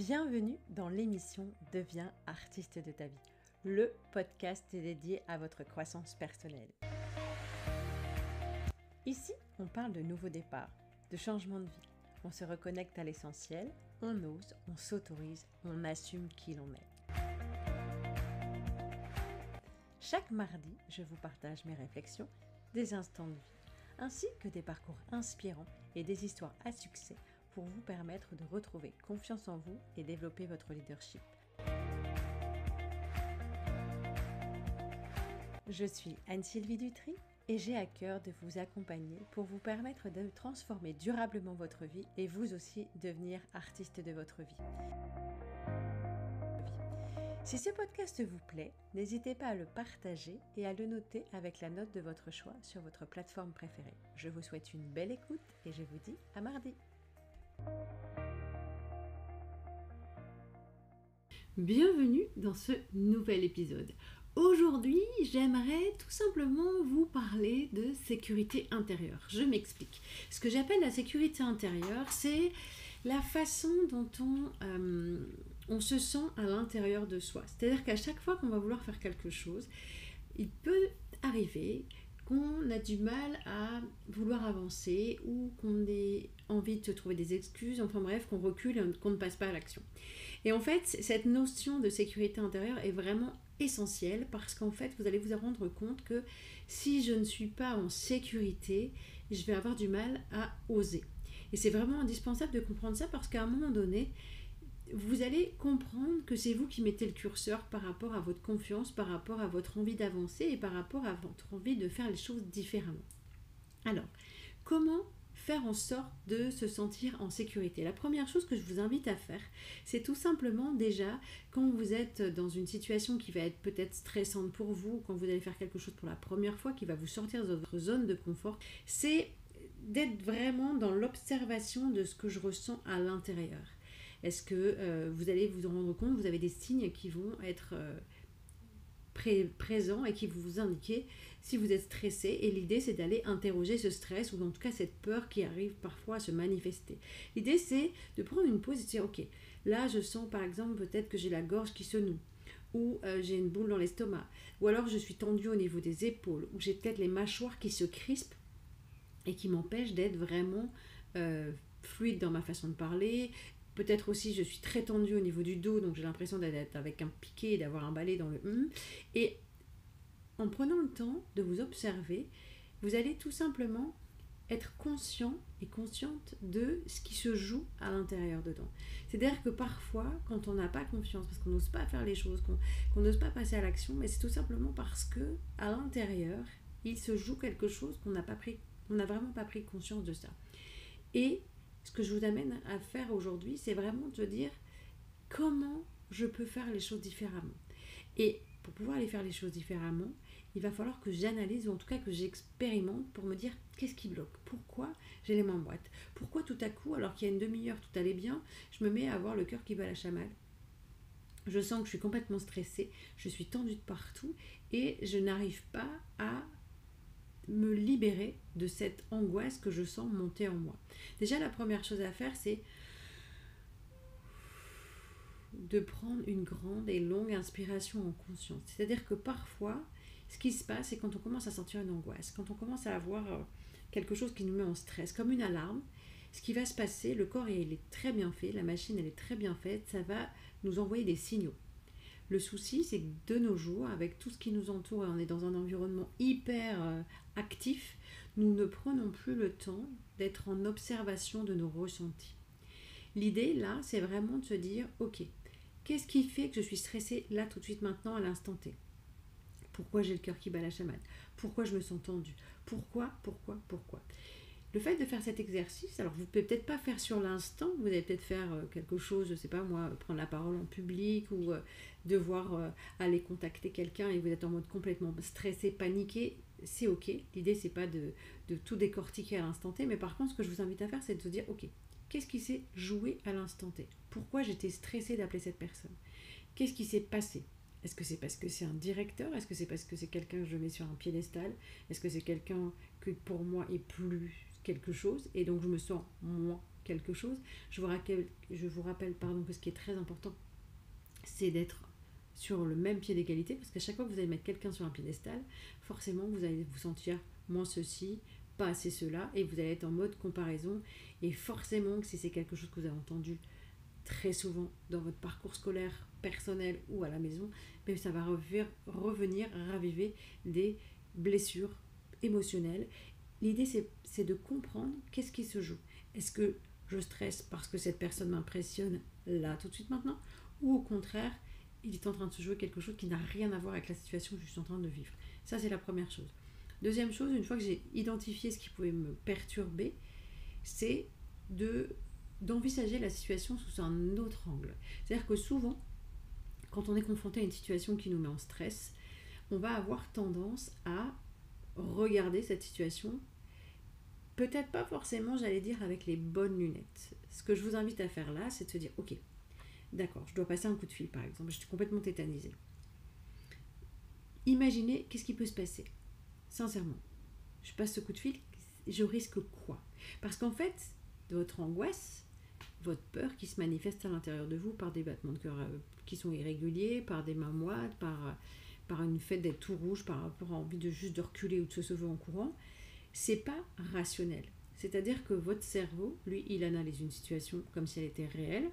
Bienvenue dans l'émission Deviens artiste de ta vie, le podcast dédié à votre croissance personnelle. Ici, on parle de nouveaux départs, de changement de vie. On se reconnecte à l'essentiel, on ose, on s'autorise, on assume qui l'on est. Chaque mardi, je vous partage mes réflexions, des instants de vie, ainsi que des parcours inspirants et des histoires à succès pour vous permettre de retrouver confiance en vous et développer votre leadership. Je suis Anne-Sylvie Dutry et j'ai à cœur de vous accompagner pour vous permettre de transformer durablement votre vie et vous aussi devenir artiste de votre vie. Si ce podcast vous plaît, n'hésitez pas à le partager et à le noter avec la note de votre choix sur votre plateforme préférée. Je vous souhaite une belle écoute et je vous dis à mardi. Bienvenue dans ce nouvel épisode. Aujourd'hui, j'aimerais tout simplement vous parler de sécurité intérieure. Je m'explique. Ce que j'appelle la sécurité intérieure, c'est la façon dont on se sent à l'intérieur de soi. C'est-à-dire qu'à chaque fois qu'on va vouloir faire quelque chose, il peut arriver qu'on a du mal à vouloir avancer ou qu'on ait envie de se trouver des excuses, enfin bref, qu'on recule et qu'on ne passe pas à l'action. Et en fait, cette notion de sécurité intérieure est vraiment essentielle parce qu'en fait, vous allez vous rendre compte que si je ne suis pas en sécurité, je vais avoir du mal à oser. Et c'est vraiment indispensable de comprendre ça parce qu'à un moment donné, vous allez comprendre que c'est vous qui mettez le curseur par rapport à votre confiance, par rapport à votre envie d'avancer et par rapport à votre envie de faire les choses différemment. Alors, comment faire en sorte de se sentir en sécurité? La première chose que je vous invite à faire, c'est tout simplement déjà, quand vous êtes dans une situation qui va être peut-être stressante pour vous, quand vous allez faire quelque chose pour la première fois, qui va vous sortir de votre zone de confort, c'est d'être vraiment dans l'observation de ce que je ressens à l'intérieur. Est-ce que vous allez vous en rendre compte, vous avez des signes qui vont être présents et qui vont vous indiquer si vous êtes stressé. Et l'idée, c'est d'aller interroger ce stress ou en tout cas cette peur qui arrive parfois à se manifester. L'idée, c'est de prendre une pause et de dire, ok, là, je sens par exemple peut-être que j'ai la gorge qui se noue, ou j'ai une boule dans l'estomac, ou alors je suis tendue au niveau des épaules, ou j'ai peut-être les mâchoires qui se crispent et qui m'empêchent d'être vraiment fluide dans ma façon de parler. Peut-être aussi je suis très tendue au niveau du dos, donc j'ai l'impression d'être avec un piqué et d'avoir un balai dans le Et en prenant le temps de vous observer, vous allez tout simplement être conscient et consciente de ce qui se joue à l'intérieur dedans. C'est-à-dire que parfois, quand on n'a pas confiance, parce qu'on n'ose pas faire les choses, qu'on n'ose pas passer à l'action, mais c'est tout simplement parce que à l'intérieur, il se joue quelque chose qu'on n'a vraiment pas pris conscience de ça. Et ce que je vous amène à faire aujourd'hui, c'est vraiment de dire comment je peux faire les choses différemment. Et pour pouvoir aller faire les choses différemment, il va falloir que j'analyse ou en tout cas que j'expérimente pour me dire qu'est-ce qui bloque, pourquoi j'ai les mains moites, pourquoi tout à coup, alors qu'il y a une demi-heure tout allait bien, je me mets à avoir le cœur qui bat la chamade. Je sens que je suis complètement stressée, je suis tendue de partout et je n'arrive pas à me libérer de cette angoisse que je sens monter en moi. Déjà, la première chose à faire, c'est de prendre une grande et longue inspiration en conscience. C'est-à-dire que parfois, ce qui se passe, c'est quand on commence à sentir une angoisse, quand on commence à avoir quelque chose qui nous met en stress, comme une alarme, ce qui va se passer, le corps il est très bien fait, la machine elle est très bien faite, ça va nous envoyer des signaux. Le souci, c'est que de nos jours, avec tout ce qui nous entoure, et on est dans un environnement hyper actif, nous ne prenons plus le temps d'être en observation de nos ressentis. L'idée, là, c'est vraiment de se dire, ok, qu'est-ce qui fait que je suis stressée là, tout de suite, maintenant, à l'instant T? Pourquoi j'ai le cœur qui bat la chamade? Pourquoi je me sens tendue? Pourquoi? Le fait de faire cet exercice, alors vous ne pouvez peut-être pas faire sur l'instant, vous allez peut-être faire quelque chose, je ne sais pas moi, prendre la parole en public ou devoir aller contacter quelqu'un et vous êtes en mode complètement stressé, paniqué, c'est ok. L'idée c'est pas de tout décortiquer à l'instant T, mais par contre ce que je vous invite à faire c'est de se dire ok, qu'est-ce qui s'est joué à l'instant T? Pourquoi j'étais stressée d'appeler cette personne? Qu'est-ce qui s'est passé? Est-ce que c'est parce que c'est un directeur? Est-ce que c'est parce que c'est quelqu'un que je mets sur un piédestal? Est-ce que c'est quelqu'un que pour moi est plus quelque chose et donc je me sens moins quelque chose. Je vous rappelle que ce qui est très important, c'est d'être sur le même pied d'égalité, parce qu'à chaque fois que vous allez mettre quelqu'un sur un piédestal, forcément vous allez vous sentir moins ceci, pas assez cela, et vous allez être en mode comparaison, et forcément que si c'est quelque chose que vous avez entendu très souvent dans votre parcours scolaire, personnel ou à la maison, mais ça va revenir raviver des blessures émotionnelles. L'idée c'est de comprendre qu'est-ce qui se joue. Est-ce que je stresse parce que cette personne m'impressionne là tout de suite maintenant, ou au contraire il est en train de se jouer quelque chose qui n'a rien à voir avec la situation que je suis en train de vivre. Ça, c'est la première chose. Deuxième chose, une fois que j'ai identifié ce qui pouvait me perturber, c'est d'envisager la situation sous un autre angle. C'est-à-dire que souvent, quand on est confronté à une situation qui nous met en stress, on va avoir tendance à regarder cette situation, peut-être pas forcément, j'allais dire, avec les bonnes lunettes. Ce que je vous invite à faire là, c'est de se dire, ok, d'accord, je dois passer un coup de fil par exemple, je suis complètement tétanisée. Imaginez qu'est-ce qui peut se passer. Sincèrement, je passe ce coup de fil, je risque quoi? Parce qu'en fait, votre angoisse, votre peur qui se manifeste à l'intérieur de vous par des battements de cœur qui sont irréguliers, par des mains moites, par une fait d'être tout rouge, par rapport à envie de juste de reculer ou de se sauver en courant, c'est pas rationnel. C'est-à-dire que votre cerveau, lui, il analyse une situation comme si elle était réelle.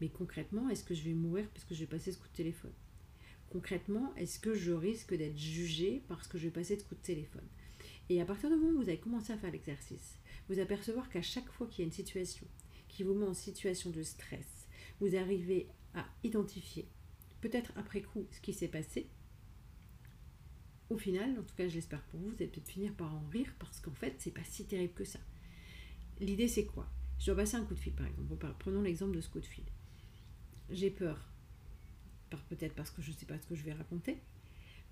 Mais concrètement, est-ce que je vais mourir parce que je vais passer ce coup de téléphone? Concrètement, est-ce que je risque d'être jugée parce que je vais passer ce coup de téléphone? Et à partir du moment où vous avez commencé à faire l'exercice, vous apercevoir qu'à chaque fois qu'il y a une situation qui vous met en situation de stress, vous arrivez à identifier, peut-être après coup, ce qui s'est passé. Au final, en tout cas je l'espère pour vous, vous allez peut-être finir par en rire parce qu'en fait, c'est pas si terrible que ça. L'idée c'est quoi? Je dois passer un coup de fil par exemple. Prenons l'exemple de ce coup de fil. J'ai peur, peut-être parce que je ne sais pas ce que je vais raconter,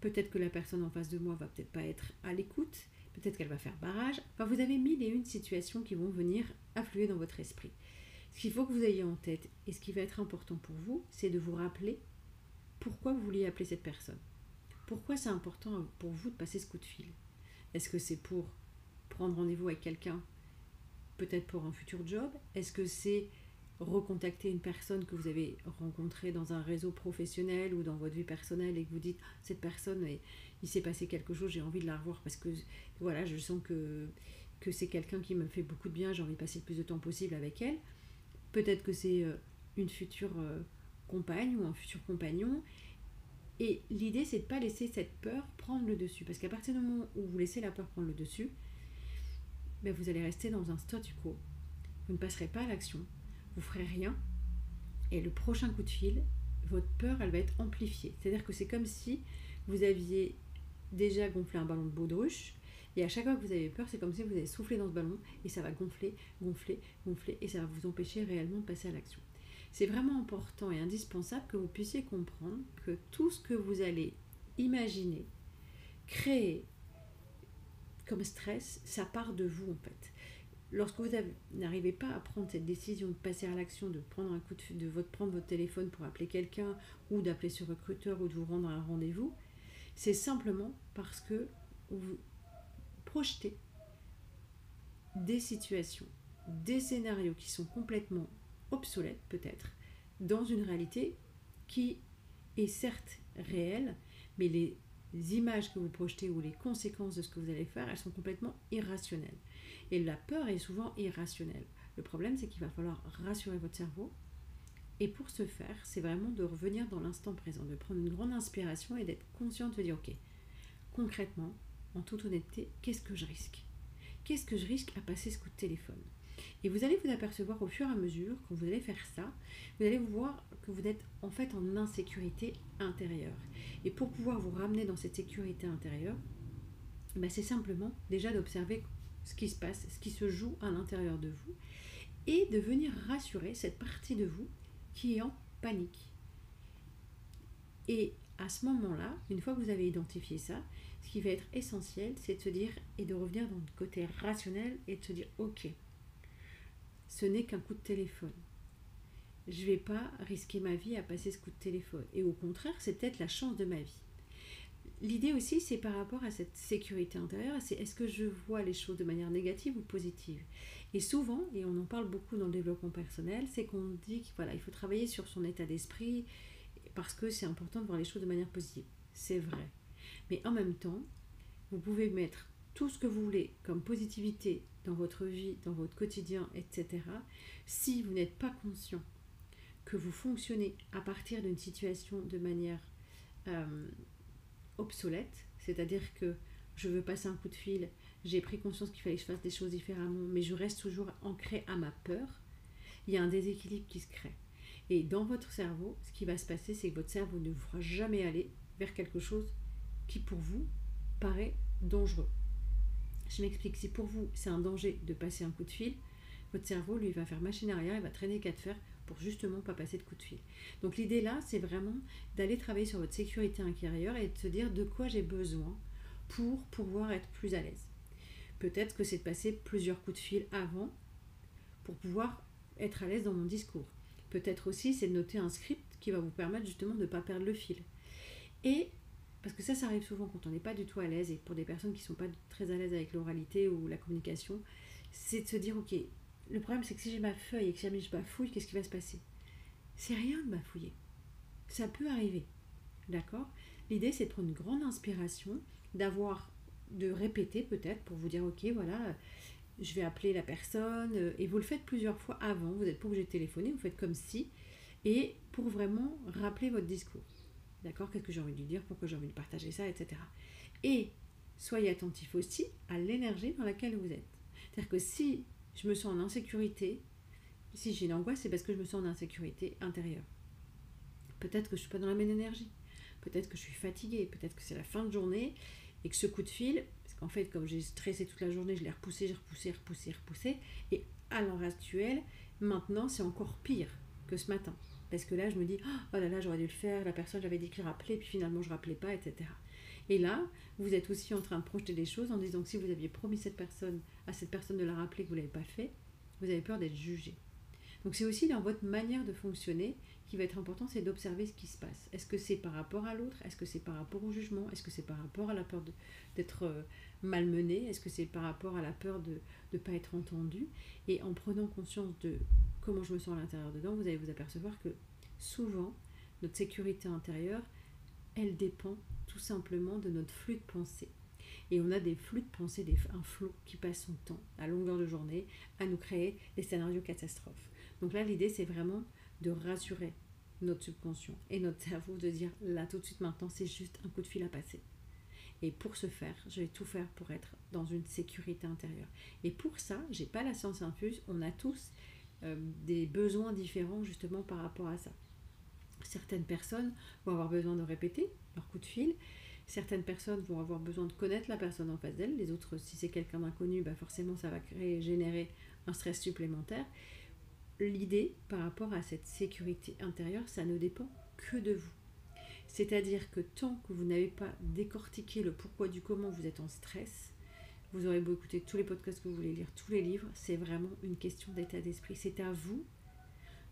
peut-être que la personne en face de moi va peut-être pas être à l'écoute, peut-être qu'elle va faire barrage. Enfin, vous avez 1001 situations qui vont venir affluer dans votre esprit. Ce qu'il faut que vous ayez en tête, et ce qui va être important pour vous, c'est de vous rappeler pourquoi vous vouliez appeler cette personne. Pourquoi c'est important pour vous de passer ce coup de fil? Est-ce que c'est pour prendre rendez-vous avec quelqu'un, peut-être pour un futur job? Est-ce que c'est recontacter une personne que vous avez rencontrée dans un réseau professionnel ou dans votre vie personnelle et que vous dites cette personne, il s'est passé quelque chose, j'ai envie de la revoir parce que voilà, je sens que c'est quelqu'un qui me fait beaucoup de bien, j'ai envie de passer le plus de temps possible avec elle. Peut-être que c'est une future compagne ou un futur compagnon. Et l'idée, c'est de ne pas laisser cette peur prendre le dessus. Parce qu'à partir du moment où vous laissez la peur prendre le dessus, ben vous allez rester dans un statu quo. Vous ne passerez pas à l'action. Vous ne ferez rien. Et le prochain coup de fil, votre peur, elle va être amplifiée. C'est-à-dire que c'est comme si vous aviez déjà gonflé un ballon de baudruche. Et à chaque fois que vous avez peur, c'est comme si vous avez soufflé dans ce ballon et ça va gonfler, gonfler, gonfler et ça va vous empêcher réellement de passer à l'action. C'est vraiment important et indispensable que vous puissiez comprendre que tout ce que vous allez imaginer, créer comme stress, ça part de vous en fait. Lorsque vous n'arrivez pas à prendre cette décision de passer à l'action, de prendre un coup de prendre votre téléphone pour appeler quelqu'un ou d'appeler ce recruteur ou de vous rendre à un rendez-vous, c'est simplement parce que vous projetez des situations, des scénarios qui sont complètement obsolète peut-être, dans une réalité qui est certes réelle, mais les images que vous projetez ou les conséquences de ce que vous allez faire, elles sont complètement irrationnelles. Et la peur est souvent irrationnelle. Le problème, c'est qu'il va falloir rassurer votre cerveau. Et pour ce faire, c'est vraiment de revenir dans l'instant présent, de prendre une grande inspiration et d'être conscient de dire, ok, concrètement, en toute honnêteté, qu'est-ce que je risque? Qu'est-ce que je risque à passer ce coup de téléphone? Et vous allez vous apercevoir au fur et à mesure, quand vous allez faire ça, vous allez voir que vous êtes en fait en insécurité intérieure. Et pour pouvoir vous ramener dans cette sécurité intérieure, ben c'est simplement déjà d'observer ce qui se passe, ce qui se joue à l'intérieur de vous, et de venir rassurer cette partie de vous qui est en panique. Et à ce moment-là, une fois que vous avez identifié ça, ce qui va être essentiel, c'est de se dire, et de revenir dans le côté rationnel, et de se dire, ok, ce n'est qu'un coup de téléphone. Je ne vais pas risquer ma vie à passer ce coup de téléphone. Et au contraire, c'est peut-être la chance de ma vie. l'idée aussi, c'est par rapport à cette sécurité intérieure, c'est est-ce que je vois les choses de manière négative ou positive. Et souvent, et on en parle beaucoup dans le développement personnel, c'est qu'on dit qu'il voilà, il faut travailler sur son état d'esprit parce que c'est important de voir les choses de manière positive. C'est vrai. Mais en même temps, vous pouvez mettre tout ce que vous voulez comme positivité dans votre vie, dans votre quotidien, etc. Si vous n'êtes pas conscient que vous fonctionnez à partir d'une situation de manière euh, obsolète, c'est-à-dire que je veux passer un coup de fil, j'ai pris conscience qu'il fallait que je fasse des choses différemment, mais je reste toujours ancré à ma peur, il y a un déséquilibre qui se crée. Et dans votre cerveau, ce qui va se passer, c'est que votre cerveau ne vous fera jamais aller vers quelque chose qui pour vous paraît dangereux. Je m'explique, si pour vous c'est un danger de passer un coup de fil, votre cerveau lui va faire machine arrière, il va traîner 4 fers pour justement pas passer de coup de fil. Donc l'idée là, c'est vraiment d'aller travailler sur votre sécurité intérieure et de se dire de quoi j'ai besoin pour pouvoir être plus à l'aise. Peut-être que c'est de passer plusieurs coups de fil avant pour pouvoir être à l'aise dans mon discours. Peut-être aussi c'est de noter un script qui va vous permettre justement de ne pas perdre le fil. Et parce que ça arrive souvent quand on n'est pas du tout à l'aise, et pour des personnes qui ne sont pas très à l'aise avec l'oralité ou la communication, c'est de se dire, ok, le problème c'est que si j'ai ma feuille et que jamais je bafouille, qu'est-ce qui va se passer? C'est rien de bafouiller. Ça peut arriver. D'accord? L'idée c'est de prendre une grande inspiration, de répéter peut-être pour vous dire, ok, voilà, je vais appeler la personne, et vous le faites plusieurs fois avant, vous n'êtes pas obligé de téléphoner, vous faites comme si, et pour vraiment rappeler votre discours. D'accord? Qu'est-ce que j'ai envie de lui dire? Pourquoi j'ai envie de partager ça? Etc. Et soyez attentif aussi à l'énergie dans laquelle vous êtes. C'est-à-dire que si je me sens en insécurité, si j'ai une angoisse, c'est parce que je me sens en insécurité intérieure. Peut-être que je ne suis pas dans la même énergie. Peut-être que je suis fatiguée. Peut-être que c'est la fin de journée et que ce coup de fil, parce qu'en fait, comme j'ai stressé toute la journée, je l'ai repoussé. Et à l'heure actuelle, maintenant, c'est encore pire que ce matin. Parce que là, je me dis, oh là là, j'aurais dû le faire, la personne, j'avais dit que je rappelais, puis finalement, je ne rappelais pas, etc. Et là, vous êtes aussi en train de projeter des choses en disant que si vous aviez promis à cette personne de la rappeler que vous ne l'avez pas fait, vous avez peur d'être jugé. Donc c'est aussi dans votre manière de fonctionner qui va être important, c'est d'observer ce qui se passe. Est-ce que c'est par rapport à l'autre? Est-ce que c'est par rapport au jugement? Est-ce que c'est par rapport à la peur d'être malmené? Est-ce que c'est par rapport à la peur de ne pas être entendu? Et en prenant conscience de comment je me sens à l'intérieur dedans, vous allez vous apercevoir que souvent, notre sécurité intérieure, elle dépend tout simplement de notre flux de pensée. Et on a des flux de pensée, un flot qui passe son temps, à longueur de journée, à nous créer des scénarios catastrophes. Donc là, l'idée, c'est vraiment de rassurer notre subconscient et notre cerveau, de dire là, tout de suite, maintenant, c'est juste un coup de fil à passer. Et pour ce faire, je vais tout faire pour être dans une sécurité intérieure. Et pour ça, j'ai pas la science infuse, on a tous des besoins différents justement par rapport à ça. Certaines personnes vont avoir besoin de répéter leur coup de fil. Certaines personnes vont avoir besoin de connaître la personne en face d'elle. Les autres, si c'est quelqu'un d'inconnu, forcément ça va générer un stress supplémentaire. L'idée par rapport à cette sécurité intérieure, ça ne dépend que de vous. C'est-à-dire que tant que vous n'avez pas décortiqué le pourquoi du comment vous êtes en stress, vous aurez beau écouter tous les podcasts que vous voulez lire, tous les livres, c'est vraiment une question d'état d'esprit. C'est à vous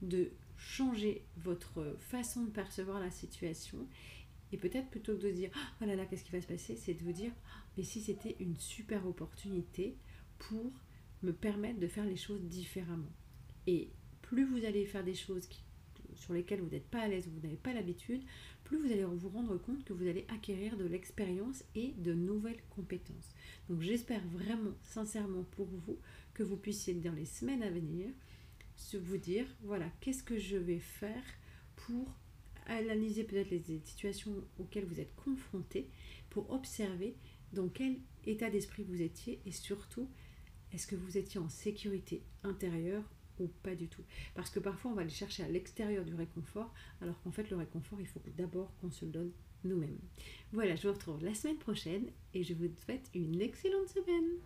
de changer votre façon de percevoir la situation. Et peut-être plutôt que de dire « Oh là là, qu'est-ce qui va se passer ?» c'est de vous dire « Mais si c'était une super opportunité pour me permettre de faire les choses différemment. » Et plus vous allez faire des choses sur lesquelles vous n'êtes pas à l'aise, vous n'avez pas l'habitude, plus vous allez vous rendre compte que vous allez acquérir de l'expérience et de nouvelles compétences. Donc j'espère vraiment, sincèrement pour vous, que vous puissiez dans les semaines à venir vous dire, voilà, qu'est-ce que je vais faire pour analyser peut-être les situations auxquelles vous êtes confrontés, pour observer dans quel état d'esprit vous étiez et surtout, est-ce que vous étiez en sécurité intérieure ou pas du tout. Parce que parfois on va aller chercher à l'extérieur du réconfort, alors qu'en fait le réconfort, il faut d'abord qu'on se le donne nous-mêmes. Voilà, je vous retrouve la semaine prochaine et je vous souhaite une excellente semaine.